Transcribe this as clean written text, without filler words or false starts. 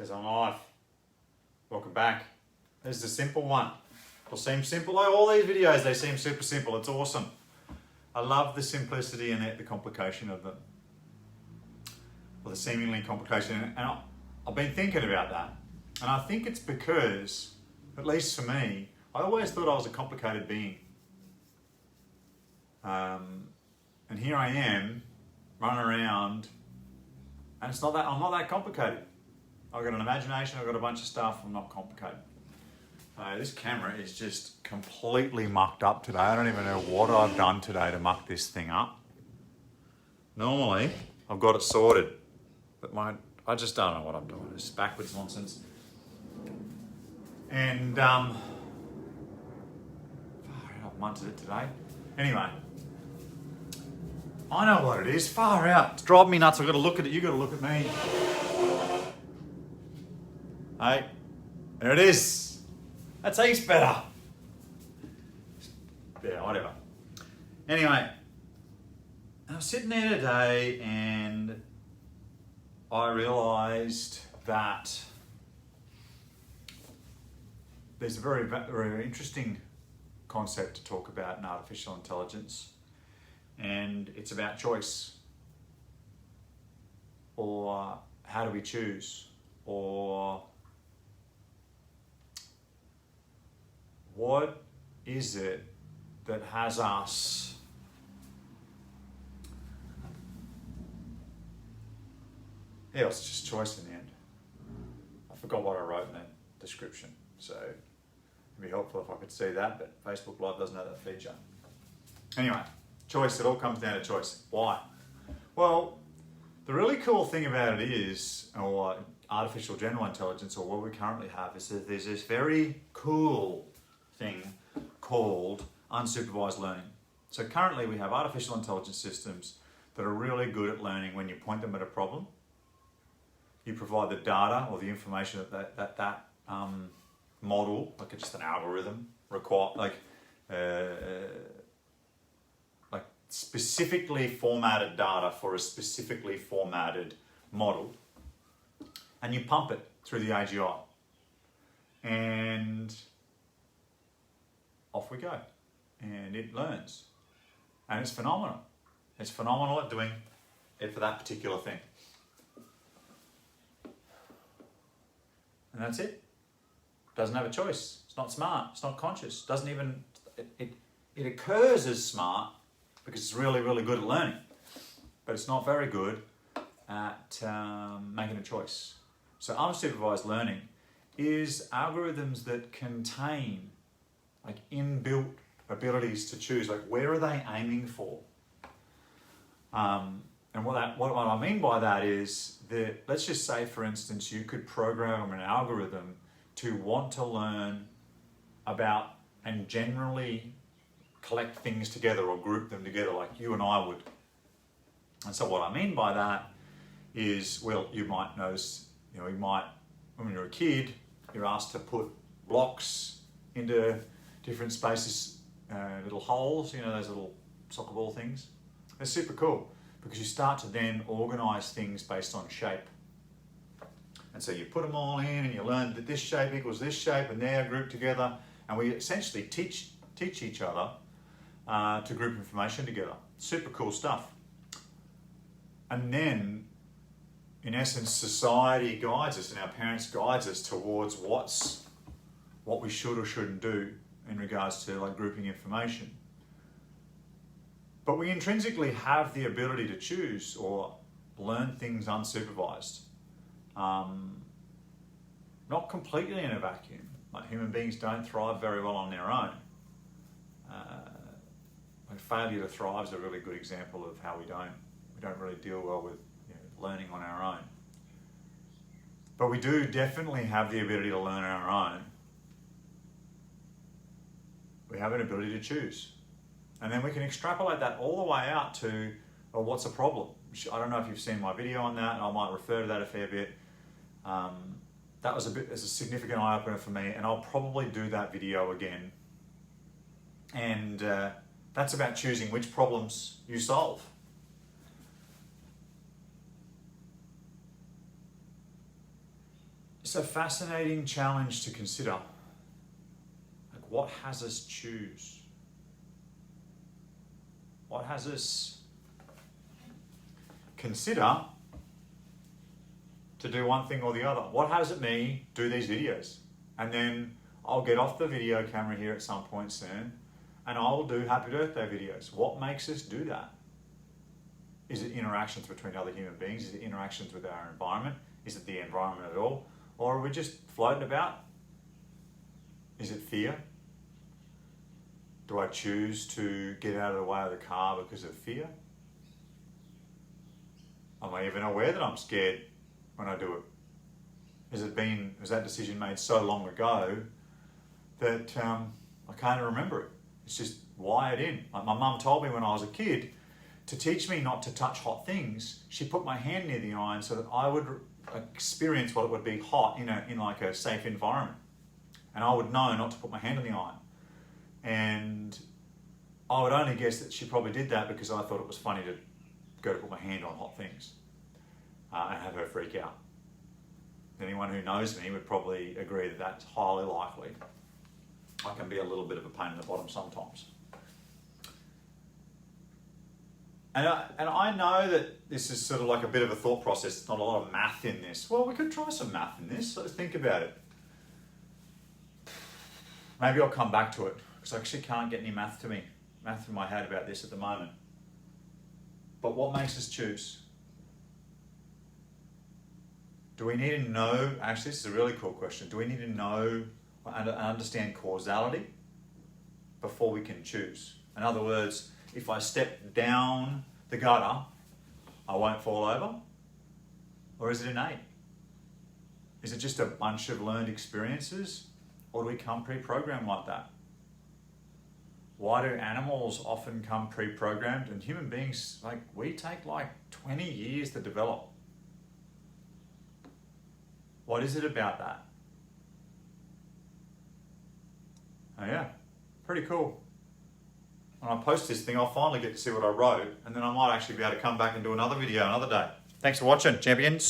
Says I'm live. Welcome back. This is a simple one. It'll seem simple. Like all these videos, they seem super simple. It's awesome. I love the simplicity and the complication of them. Or the seemingly complication. And I've been thinking about that. And I think it's because, at least for me, I always thought I was a complicated being. And here I am, running around, and I'm not that complicated. I've got an imagination, I've got a bunch of stuff, I'm not complicated. This camera is just completely mucked up today. I don't even know what I've done today to muck this thing up. Normally, I've got it sorted, but I just don't know what I'm doing. It's backwards nonsense. And, I munted it today. Anyway, I know what it is, far out. It's driving me nuts, I've got to look at it, you've got to look at me. Hey, there it is. That's heaps better. Yeah, whatever. Anyway, I was sitting there today and I realised that there's a very, very interesting concept to talk about in artificial intelligence, and it's about choice, or how do we choose, or what is it that has us it's just choice in the end. I forgot what I wrote in that description, so it'd be helpful if I could see that, but Facebook Live doesn't have that feature. Anyway, choice, it all comes down to choice. Why? Well, the really cool thing about it is, or artificial general intelligence, or what we currently have, is that there's this very cool thing called unsupervised learning. So currently we have artificial intelligence systems that are really good at learning when you point them at a problem. You provide the data or the information that model, like it's just an algorithm, like specifically formatted data for a specifically formatted model, and you pump it through the AGI, and off we go, and it learns, and it's phenomenal. It's phenomenal at doing it for that particular thing, and that's it. Doesn't have a choice. It's not smart. It's not conscious. Doesn't even it occurs as smart because it's really, really good at learning, but it's not very good at making a choice. So unsupervised learning is algorithms that contain like inbuilt abilities to choose, like where are they aiming for? And what I mean by that is that, let's just say, for instance, you could program an algorithm to want to learn about and generally collect things together or group them together like you and I would. And so what I mean by that is, well, you might notice, when you're a kid, you're asked to put blocks into different spaces, little holes, those little soccer ball things. They're super cool because you start to then organise things based on shape. And so you put them all in and you learn that this shape equals this shape and they're grouped together, and we essentially teach each other to group information together. Super cool stuff. And then, in essence, society guides us and our parents guides us towards what we should or shouldn't do in regards to like grouping information. But we intrinsically have the ability to choose or learn things unsupervised. Not completely in a vacuum. Like human beings don't thrive very well on their own. Failure to thrive is a really good example of how we don't really deal well with learning on our own. But we do definitely have the ability to learn on our own. We have an ability to choose. And then we can extrapolate that all the way out to, well, what's a problem? I don't know if you've seen my video on that, and I might refer to that a fair bit. That was a significant eye-opener for me, and I'll probably do that video again. And that's about choosing which problems you solve. It's a fascinating challenge to consider. Like, what has us choose? What has us consider to do one thing or the other? What has it me do these videos? And then I'll get off the video camera here at some point soon and I'll do happy birthday videos. What makes us do that? Is it interactions between other human beings? Is it interactions with our environment? Is it the environment at all? Or are we just floating about? Is it fear? Do I choose to get out of the way of the car because of fear? Am I even aware that I'm scared when I do it? Was that decision made so long ago that I can't remember it? It's just wired in. Like my mum told me when I was a kid, to teach me not to touch hot things, she put my hand near the iron so that I would experience what it would be hot in like a safe environment. And I would know not to put my hand on the iron. And I would only guess that she probably did that because I thought it was funny to go to put my hand on hot things and have her freak out. Anyone who knows me would probably agree that that's highly likely. I can be a little bit of a pain in the bottom sometimes. And I know that this is sort of like a bit of a thought process. It's not a lot of math in this. Well, we could try some math in this. Let's think about it. Maybe I'll come back to it because I actually can't get any math in my head about this at the moment. But what makes us choose? Do we need to know, actually this is a really cool question, do we need to know and understand causality before we can choose? In other words, if I step down the gutter, I won't fall over? Or is it innate? Is it just a bunch of learned experiences? Or do we come pre-programmed like that? Why do animals often come pre-programmed and human beings, like we take like 20 years to develop? What is it about that? Oh yeah, pretty cool. When I post this thing, I'll finally get to see what I wrote, and then I might actually be able to come back and do another video another day. Thanks for watching, champions.